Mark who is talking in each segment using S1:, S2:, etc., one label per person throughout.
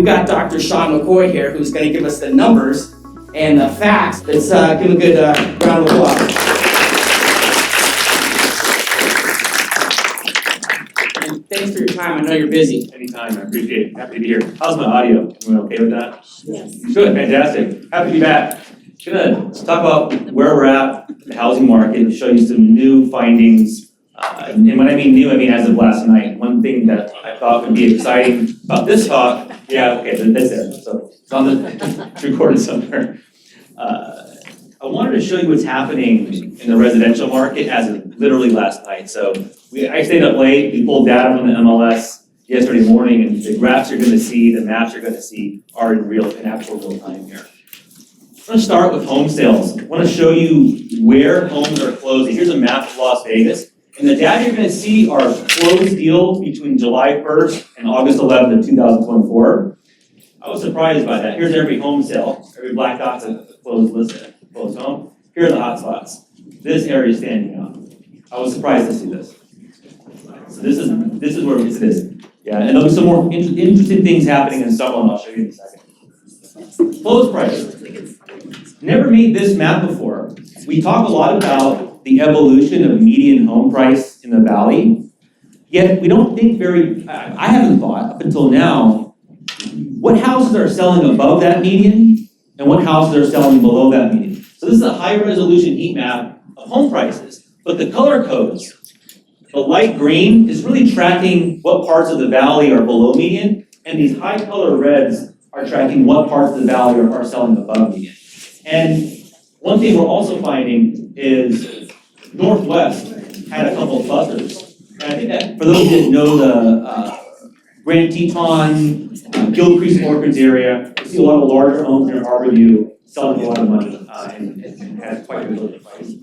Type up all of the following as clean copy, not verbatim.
S1: we've got Dr. Shawn McCoy here, who's going to give us the numbers and the facts. Let's give him a good round of applause. And thanks for your time. I know you're busy.
S2: Anytime, I appreciate it. Happy to be here. How's my audio? Everyone okay with that?
S3: Yes.
S2: Good, fantastic. Happy to be back. Gonna talk about where we're at, the housing market, show you some new findings. And when I mean new, I mean as of last night. One thing that I thought would be exciting about this talk, yeah, okay, that's it. So it's on the, it's recorded somewhere. I wanted to show you what's happening in the residential market as of literally last night. So I stayed up late, we pulled data from the MLS yesterday morning, and the graphs you're gonna see, the maps you're gonna see are in actual real time here. I'm gonna start with home sales. I wanna show you where homes are closing. Here's a map of Las Vegas. And the data you're gonna see are closed deals between July 1st and August 11th of 2024. I was surprised by that. Here's every home sale. Every black dot's a closed list, closed home. Here are the hot spots. This area is standing out. I was surprised to see this. So this is where it is. Yeah, and there'll be some more interesting things happening in Summerlin. I'll show you in a second. Close prices. Never made this map before. We talk a lot about the evolution of median home price in the valley, yet we don't think I haven't thought up until now, what houses are selling above that median and what houses are selling below that median. So this is a high resolution heat map of home prices, but the color codes, the light green is really tracking what parts of the valley are below median, and these high color reds are tracking what parts of the valley are selling above median. And one thing we're also finding is Northwest had a couple of clusters. And I think that for those who didn't know the Grand Teton, Gilcrease Orchards area, we see a lot of larger homes near Harborview selling a lot of money and has quite a good price.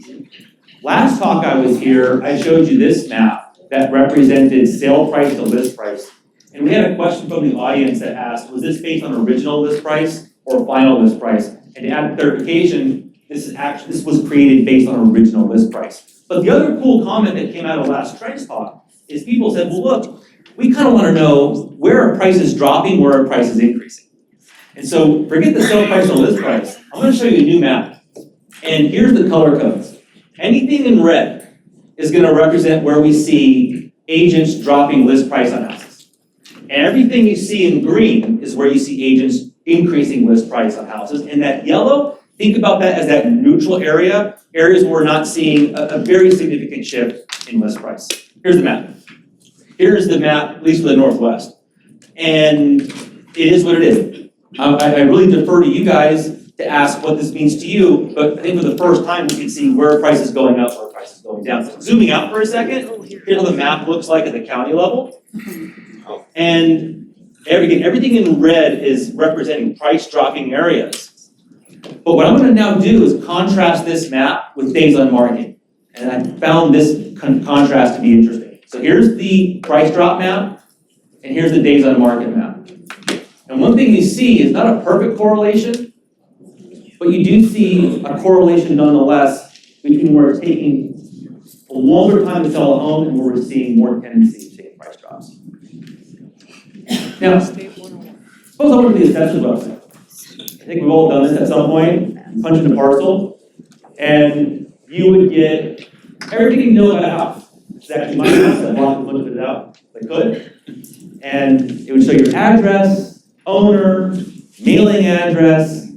S2: Last talk I was here, I showed you this map that represented sale price to list price. And we had a question from the audience that asked, was this based on original list price or final list price? And to add clarification, this was created based on original list price. But the other cool comment that came out of last trends talk is people said, well, look, we kind of want to know where are prices dropping, where are prices increasing. And so forget the sale price or list price. I'm going to show you a new map. And here's the color codes. Anything in red is going to represent where we see agents dropping list price on houses. And everything you see in green is where you see agents increasing list price on houses. And that yellow, think about that as that neutral area, areas where we're not seeing a very significant shift in list price. Here's the map. Here's the map, at least for the Northwest. And it is what it is. I really defer to you guys to ask what this means to you, but I think for the first time we can see where price is going up, where price is going down. So zooming out for a second, here's what the map looks like at the county level. And everything in red is representing price dropping areas. But what I'm going to now do is contrast this map with days on market. And I found this contrast to be interesting. So here's the price drop map, and here's the days on market map. And one thing you see is not a perfect correlation, but you do see a correlation nonetheless between where it's taking a longer time to sell a home and where we're seeing more tendency to take price drops. Now, suppose I went to the assessor's website. I think we've all done this at some point. Punch in a parcel, and you would get everything you know about a house. It's actually my house. I blocked a bunch of it out. I could. And it would show your address, owner, mailing address.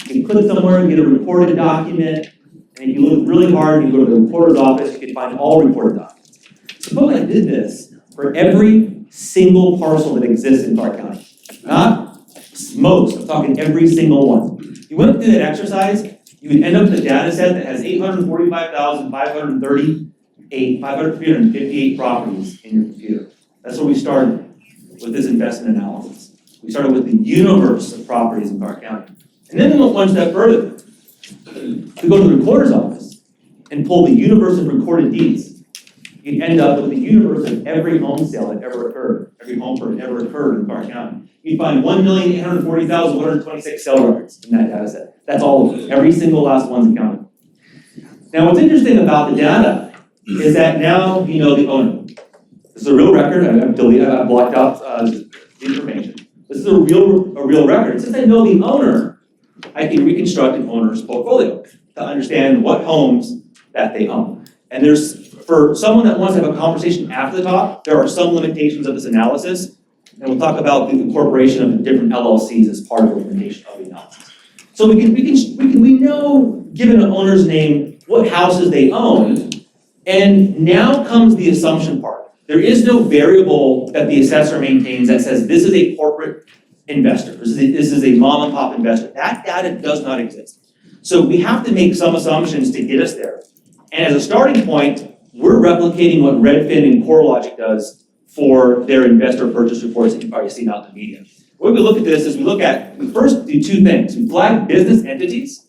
S2: You can click somewhere and get a recorded document. And if you look really hard and you go to the reporter's office, you can find all recorded documents. Suppose I did this for every single parcel that exists in Clark County. Not most, I'm talking every single one. You went through that exercise, you would end up with a data set that has 558 properties in your computer. That's where we started with this investment analysis. We started with the universe of properties in Clark County. And then we went one step further. We go to the recorder's office and pull the universe of recorded deeds. You'd end up with the universe of every home sale that ever occurred, every home that ever occurred in Clark County. You'd find 1,840,126 sale records in that data set. That's all of it. Every single last one's accounted. Now, what's interesting about the data is that now you know the owner. This is a real record. I've blocked out the information. The This is a real record. Since I know the owner, I can reconstruct an owner's portfolio to understand what homes that they own. And for someone that wants to have a conversation after the talk, there are some limitations of this analysis, and we'll talk about the incorporation of the different LLCs as part of the limitation of the analysis. So we know, given an owner's name, what houses they own, and now comes the assumption part. There is no variable that the assessor maintains that says this is a corporate investor, this is a mom and pop investor. That data does not exist. So we have to make some assumptions to get us there. And as a starting point, we're replicating what Redfin and CoreLogic does for their investor purchase reports that you've probably seen out in the media. The way we look at this is we first do two things. We flag business entities,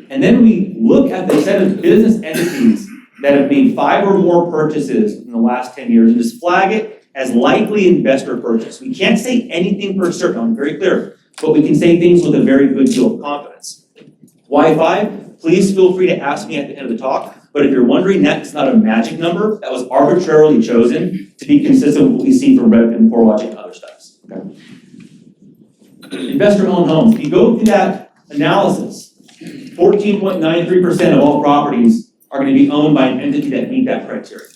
S2: and then we look at the set of business entities that have made 5 or more purchases in the last 10 years and just flag it as likely investor purchase. We can't say anything for certain, I'm very clear, but we can say things with a very good deal of confidence. Why 5? Please feel free to ask me at the end of the talk, but if you're wondering, that's not a magic number. That was arbitrarily chosen to be consistent with what we see from Redfin, CoreLogic, and other studies. Okay. Investor-owned homes. If you go through that analysis, 14.93% of all properties are going to be owned by an entity that meet that criteria.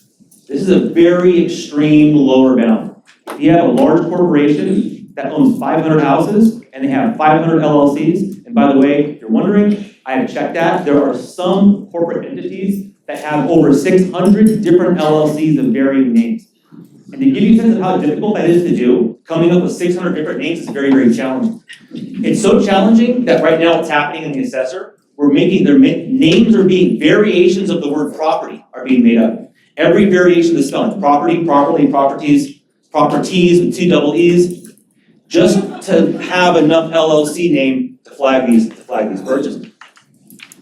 S2: This is a very extreme lower bound. If you have a large corporation that owns 500 houses and they have 500 LLCs, and by the way, if you're wondering, I had to check that. There are some corporate entities that have over 600 different LLCs of varying names. And to give you a sense of how difficult that is to do, coming up with 600 different names is very, very challenging. It's so challenging that right now what's happening in the assessor, we're making their names are being variations of the word property are being made up. Every variation of the spelling, property, properly, properties with 2 double E's, just to have enough LLC name to flag these purchases.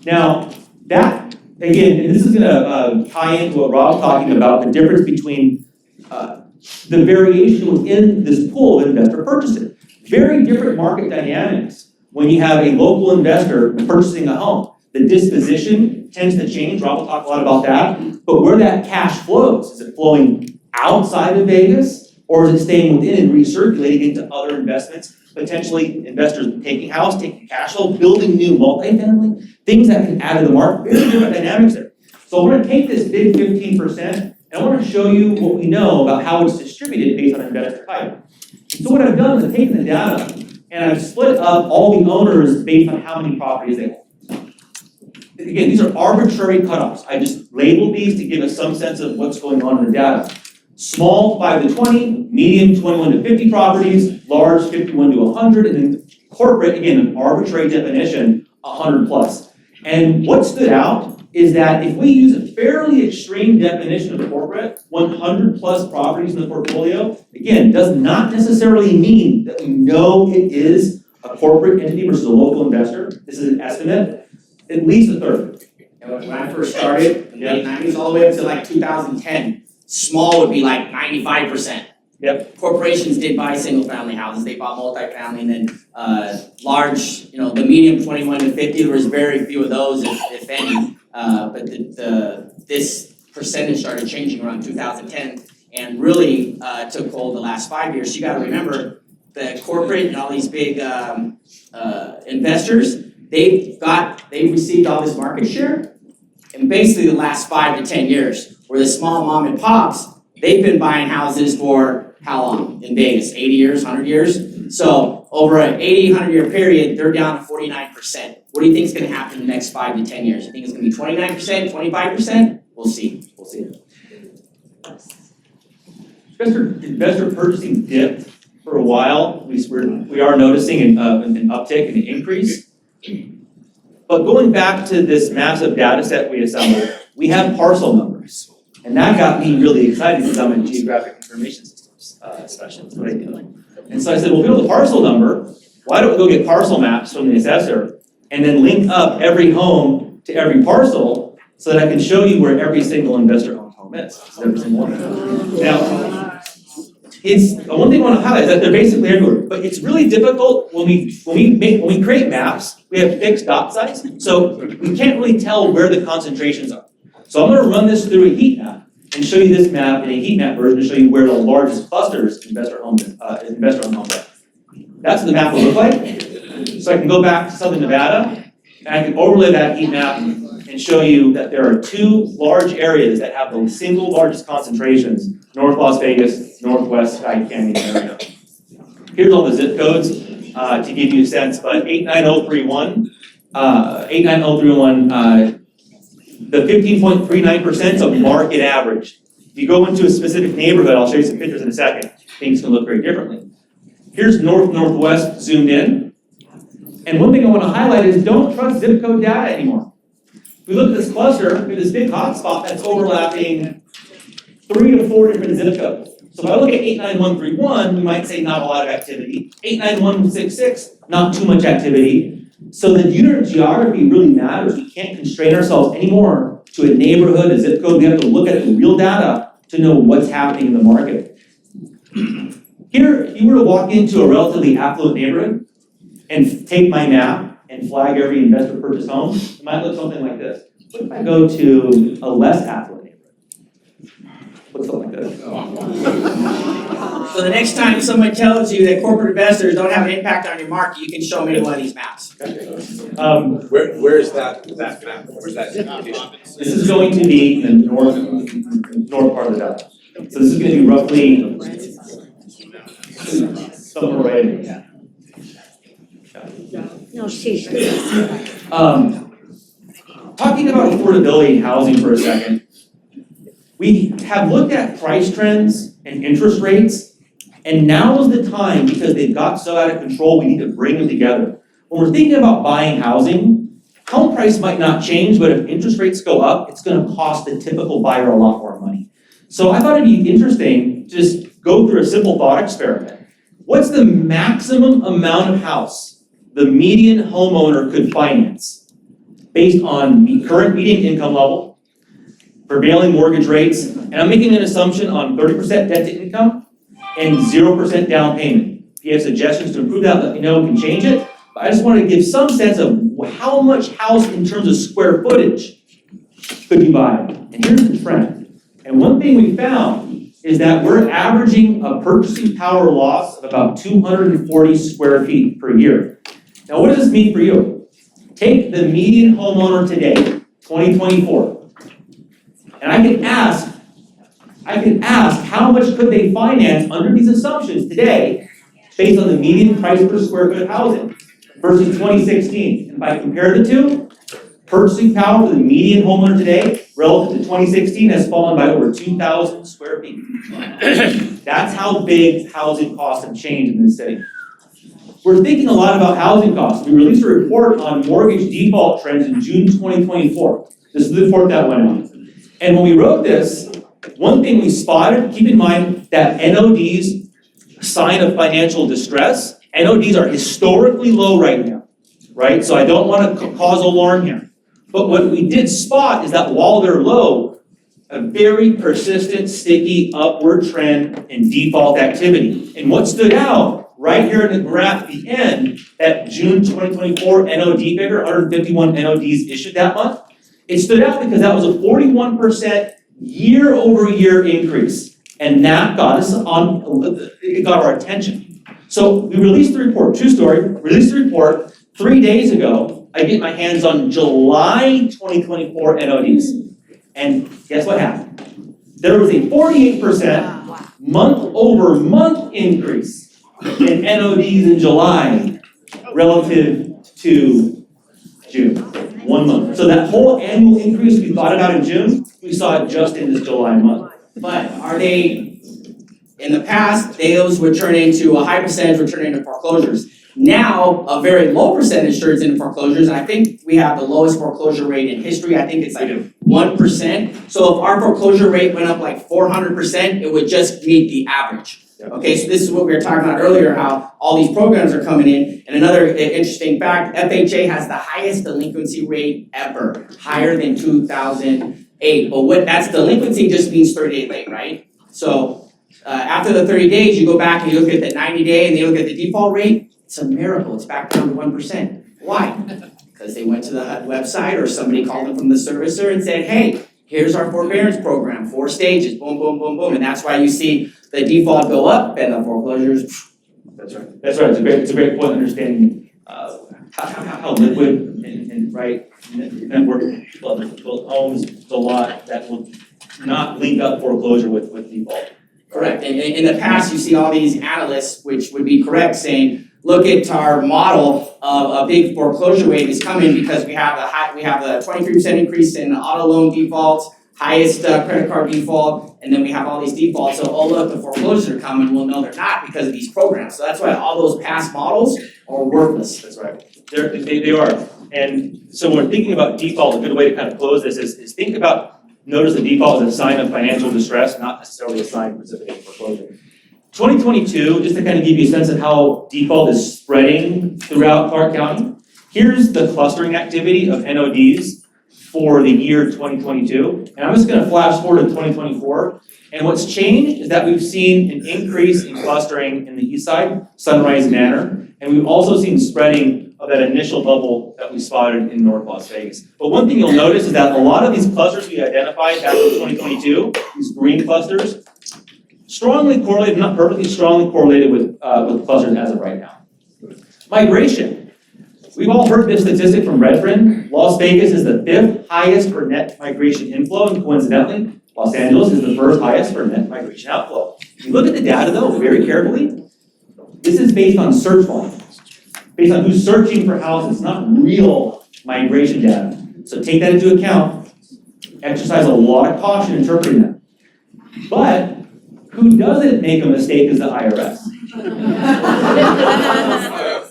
S2: Now, that, again, and this is gonna tie into what Rob's talking about, the difference between the variation within this pool of investor purchases. Very different market dynamics when you have a local investor purchasing a home. The disposition tends to change, Rob will talk a lot about that, but where that cash flows, is it flowing outside of Vegas, or is it staying within and recirculating into other investments, potentially investors taking cash flow, building new multifamily, things that can add to the market, very different dynamics there. So we're gonna take this big 15%, and I wanna show you what we know about how it's distributed based on investor type. So what I've done is I've taken the data, and I've split up all the owners based on how many properties they own. Again, these are arbitrary cutoffs. I just labeled these to give us some sense of what's going on in the data. Small, 5 to 20, medium, 21 to 50 properties, large, 51 to 100, and then corporate, again, an arbitrary definition, 100 plus. And what stood out is that if we use a fairly extreme definition of corporate, 100 plus properties in the portfolio, again, does not necessarily mean that we know it is a corporate entity versus a local investor. This is an estimate, at least a third.
S1: And when I first started, in the late 90s, all the way up to like 2010, small would be like 95%.
S2: Yep.
S1: Corporations did buy single family houses, they bought multifamily, and then large, the medium 21 to 50, there was very few of those, if any. But this percentage started changing around 2010 and really took hold the last 5 years. So you gotta remember, the corporate and all these big investors, they received all this market share in basically the last 5 to 10 years, where the small mom and pops, they've been buying houses for how long in Vegas? 80 years, 100 years? So over an 80, 100-year period, they're down to 49%. What do you think is going to happen in the next 5 to 10 years? You think it's going to be 29%, 25%? We'll see. Investor purchasing dipped for a while. We are noticing an uptick and an increase. But going back to this massive data set we assembled, we have parcel numbers. And that got me really excited because I'm a Geographic Information Systems specialist. What I do. And so I said, well, if we know the parcel number, why don't we go get parcel maps from the assessor and then link up every home to every parcel so that I can show you where every single investor-owned home is. Every single one. Now, one thing I want to highlight is that they're basically everywhere, but it's really difficult when we create maps. We have fixed dot size, so we can't really tell where the concentrations are. So I'm going to run this through a heat map and show you this map in a heat map version to show you where the largest clusters investor-owned homes are. That's what the map will look like. So I can go back to Southern Nevada, and I can overlay that heat map and show you that there are two large areas that have the single largest concentrations, North Las Vegas, Northwest Sky Canyon area. Here's all the zip codes to give you a sense, but 89031, the 15.39% is a market average. If you go into a specific neighborhood, I'll show you some pictures in a second, things can look very differently. Here's North-Northwest zoomed in. And one thing I want to highlight is don't trust zip code data anymore. If we look at this cluster, we have this big hotspot that's overlapping 3 to 4 different zip codes. So if I look at 89131, we might say not a lot of activity. 89166, not too much activity. So the unit of geography really matters. We can't constrain ourselves anymore to a neighborhood, a zip code. We have to look at the real data to know what's happening in the market. Here, if you were to walk into a relatively affluent neighborhood and take my map and flag every investor purchase home, it might look something like this. What if I go to a less affluent neighborhood? Looks something like this.
S3: So the next time someone tells you that corporate investors don't have an impact on your market, you can show me one of these maps.
S4: Where is that map? Where's that location?
S1: This is going to be in the north part of the delta. So this is going to be roughly somewhere right in there.
S5: No, she's.
S1: Talking about affordability and housing for a second, we have looked at price trends and interest rates, and now is the time, because they've got so out of control, we need to bring them together. When we're thinking about buying housing, home price might not change, but if interest rates go up, it's going to cost the typical buyer a lot more money. So I thought it'd be interesting to just go through a simple thought experiment. What's the maximum amount of house the median homeowner could finance based on the current median income level, prevailing mortgage rates, and I'm making an assumption on 30% debt to income and 0% down payment. If you have suggestions to improve that, let me know, we can change it. But I just want to give some sense of how much house in terms of square footage could you buy. And here's the trend. And one thing we found is that we're averaging a purchasing power loss of about 240 square feet per year. Now, what does this mean for you? Take the median homeowner today, 2024, and I can ask how much could they finance under these assumptions today based on the median price per square foot of housing versus 2016. And if I compare the two, purchasing power for the median homeowner today relative to 2016 has fallen by over 2,000 square feet. That's how big housing costs have changed in this city. We're thinking a lot about housing costs. We released a report on mortgage default trends in June 2024. This is the report that went out. And when we wrote this, one thing we spotted, keep in mind that NODs, sign of financial distress, NODs are historically low right now, right? So I don't want to cause alarm here. But what we did spot is that while they're low, a very persistent, sticky upward trend in default activity. And what stood out right here in the graph at the end, that June 2024 NOD figure, 151 NODs issued that month, it stood out because that was a 41% year-over-year increase. And that got us on, it got our attention. So we released the report, true story, released the report 3 days ago. I get my hands on July 2024 NODs. And guess what happened? There was a 48% month-over-month increase in NODs in July relative to June, 1 month. So that whole annual increase we thought about in June, we saw it just in this July month.
S3: But are they, in the past, those would turn into, a high percentage would turn into foreclosures. Now, a very low percentage turns into foreclosures, and I think we have the lowest foreclosure rate in history. I think it's like 1%. So if our foreclosure rate went up like 400%, it would just meet the average. Okay, so this is what we were talking about earlier, how all these programs are coming in. And another interesting fact, FHA has the highest delinquency rate ever, higher than 2008. But what that's delinquency just means 30 days late, right? So after the 30 days, you go back and you look at the 90-day and you look at the default rate. It's a miracle. It's back down to 1%. Why? Because they went to the HUD website or somebody called them from the servicer and said, hey, here's our forbearance program, 4 stages, boom, boom, boom, boom. And that's why you see the default go up and the foreclosures
S2: That's right. It's a great point, understanding how liquid and right, network built homes, there's a lot that will not link up foreclosure with default.
S3: Correct. And in the past, you see all these analysts, which would be correct, saying, look at our model of a big foreclosure wave is coming because we have a 23% increase in auto loan defaults, highest credit card default, and then we have all these defaults. So, oh look, the foreclosures are coming. Well, no, they're not because of these programs. So that's why all those past models are worthless.
S2: That's right. They are. And so when we're thinking about default, a good way to kind of close this is think about, notice the default as a sign of financial distress, not necessarily a sign of precipitating foreclosure. 2022, just to kind of give you a sense of how default is spreading throughout Clark County, here's the clustering activity of NODs for the year 2022. And I'm just going to flash forward to 2024. And what's changed is that we've seen an increase in clustering in the east side, Sunrise Manor, and we've also seen spreading of that initial bubble that we spotted in North Las Vegas. But one thing you'll notice is that a lot of these clusters we identified back in 2022, these green clusters, strongly correlated, not perfectly strongly correlated with clusters as of right now. Migration. We've all heard this statistic from Redfin. Las Vegas is the 5th highest for net migration inflow, and coincidentally, Los Angeles is the 1st highest for net migration outflow. If you look at the data though, very carefully, this is based on search volume, based on who's searching for houses, not real migration data. So take that into account, exercise a lot of caution interpreting that. But who doesn't make a mistake is the IRS.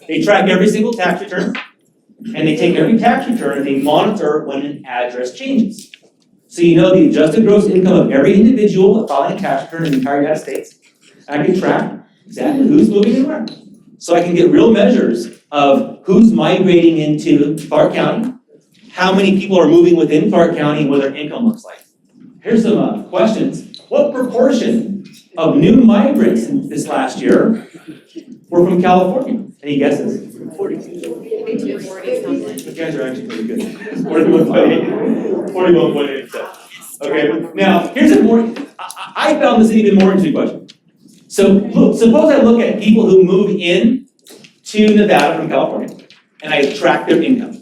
S2: They track every single tax return, and they take every tax return and they monitor when an address changes. So you know the adjusted gross income of every individual filing a tax return in the entire United States. I can track exactly who's moving and where. So I can get real measures of who's migrating into Clark County, how many people are moving within Clark County, and what their income looks like. Here's some questions. What proportion of new migrants in this last year were from California? Any guesses? 42. You guys are actually pretty good. 41.8. 41.8%. Okay, now here's a more, I found this an even more interesting question. So look, suppose I look at people who move in to Nevada from California, and I track their income.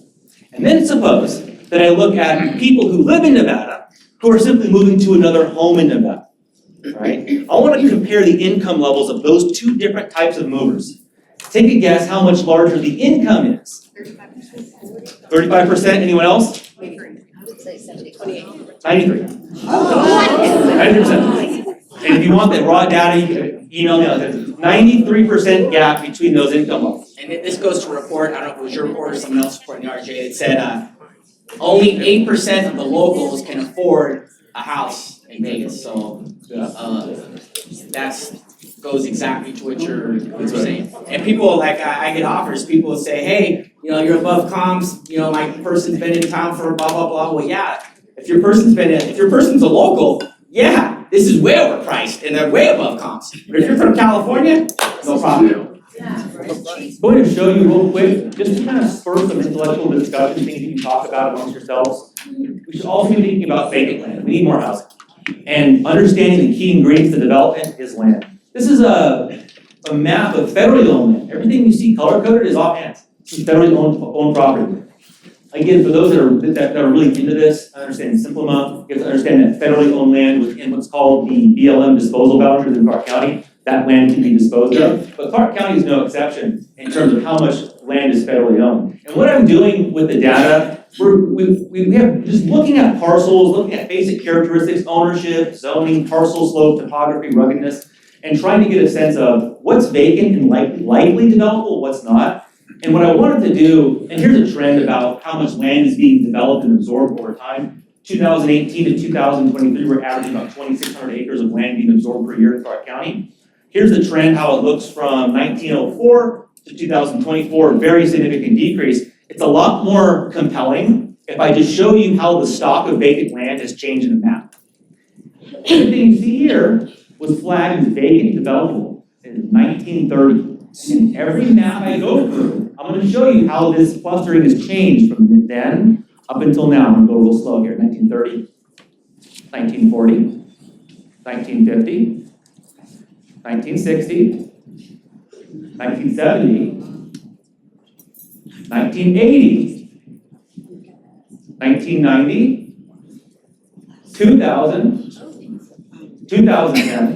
S2: And then suppose that I look at people who live in Nevada who are simply moving to another home in Nevada, right? I want to compare the income levels of those two different types of movers. Take a guess how much larger the income is. 35%. 35%, anyone else? 93. 90%. And if you want that raw data, you can email me. There's a 93% gap between those income levels.
S3: And this goes to a report, I don't know if it was your report or someone else's report in the RJ, it said only 8% of the locals can afford a house in Vegas. So that goes exactly to what you're saying. And people, like I get offers, people say, hey, you're above comps, my person's been in town for blah, blah, blah. Well, yeah, if your person's a local, yeah, this is way overpriced and they're way above comps. But if you're from California, no problem.
S2: I'm going to show you real quick, just to kind of spur some intellectual discussion, things you can talk about amongst yourselves. We should also be thinking about vacant land. We need more housing. And understanding the key ingredients to development is land. This is a map of federally owned land. Everything you see color-coded is offhand. This is federally owned property. Again, for those that are really into this, understand simple amount, you have to understand that federally owned land within what's called the BLM disposal boundaries in Clark County, that land can be disposed of. But Clark County is no exception in terms of how much land is federally owned. And what I'm doing with the data, we have just looking at parcels, looking at basic characteristics, ownership, zoning, parcel slope, topography, ruggedness, and trying to get a sense of what's vacant and likely developable, what's not. And what I wanted to do, and here's a trend about how much land is being developed and absorbed over time. 2018 to 2023, we're averaging about 2,600 acres of land being absorbed per year in Clark County. Here's the trend, how it looks from 1904 to 2024, very significant decrease. It's a lot more compelling if I just show you how the stock of vacant land has changed in the map. Everything you see here was flagged as vacant developable in 1930. And every map I go through, I'm going to show you how this clustering has changed from then up until now. I'm going to go real slow here. 1930, 1940, 1950, 1960, 1970, 1980, 1990, 2000, 2010,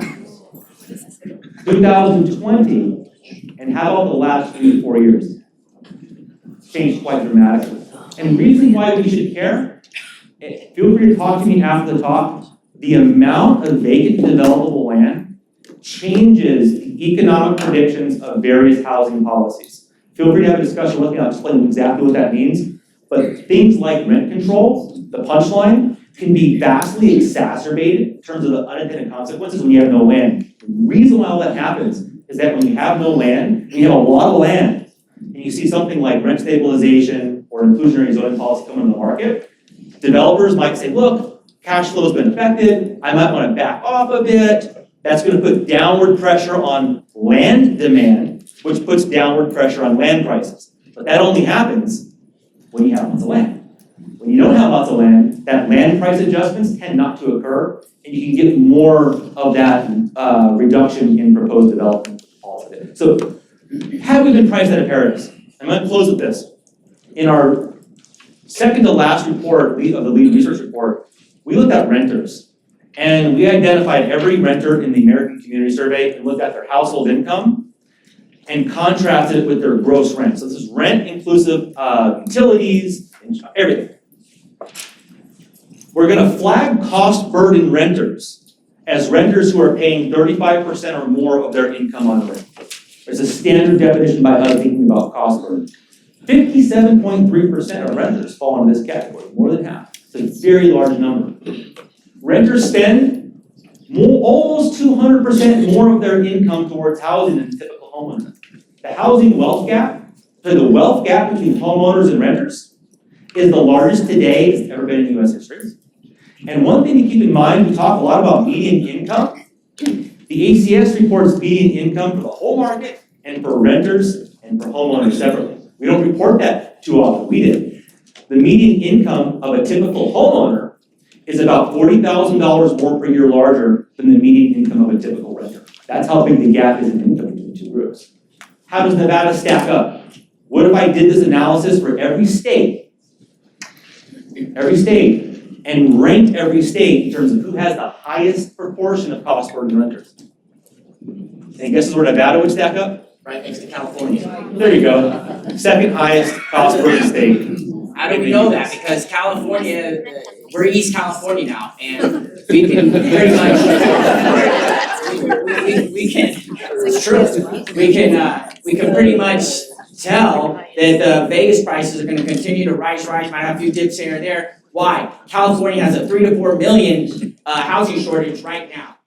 S2: 2020, and how about the last 3 to 4 years? It's changed quite dramatically. And the reason why we should care, feel free to talk to me after the talk, the amount of vacant developable land changes the economic predictions of various housing policies. Feel free to have a discussion with me, I'll explain exactly what that means. But things like rent control, the punchline, can be vastly exacerbated in terms of the unintended consequences when you have no land. The reason why all that happens is that when you have no land, when you have a lot of land, and you see something like rent stabilization or inclusionary zoning policy come into the market, developers might say, look, cash flow has been affected, I might want to back off a bit. That's going to put downward pressure on land demand, which puts downward pressure on land prices. But that only happens when you have lots of land. When you don't have lots of land, that land price adjustments tend not to occur, and you can get more of that reduction in proposed development policy. So, have we been priced out of paradise? I'm going to close with this. In our second to last report of the lead research report, we looked at renters, and we identified every renter in the American Community Survey and looked at their household income and contrasted it with their gross rent. So this is rent inclusive of utilities, everything. We're going to flag cost burden renters as renters who are paying 35% or more of their income on rent. There's a standard definition by us thinking about cost burden. 57.3% of renters fall into this category, more than half. It's a very large number. Renters spend almost 200% more of their income towards housing than typical homeowners. The housing wealth gap, so the wealth gap between homeowners and renters, is the largest today it's ever been in U.S. history. And one thing to keep in mind, we talk a lot about median income. The ACS reports median income for the whole market and for renters and for homeowners separately. We don't report that too often. We did. The median income of a typical homeowner is about $40,000 more per year larger than the median income of a typical renter. That's how big the gap is in income between the two groups. How does Nevada stack up? What if I did this analysis for every state, and ranked every state in terms of who has the highest proportion of cost burden renters? Any guesses where Nevada would stack up?
S3: Right next to California.
S2: There you go. Second highest cost burden state.
S3: How do we know that? Because California, we're East California now, and we can pretty much, we can, it's true, we can pretty much tell that the Vegas prices are gonna continue to rise, might have a few dips here and there. Why? California has a 3 to 4 million housing shortage right now.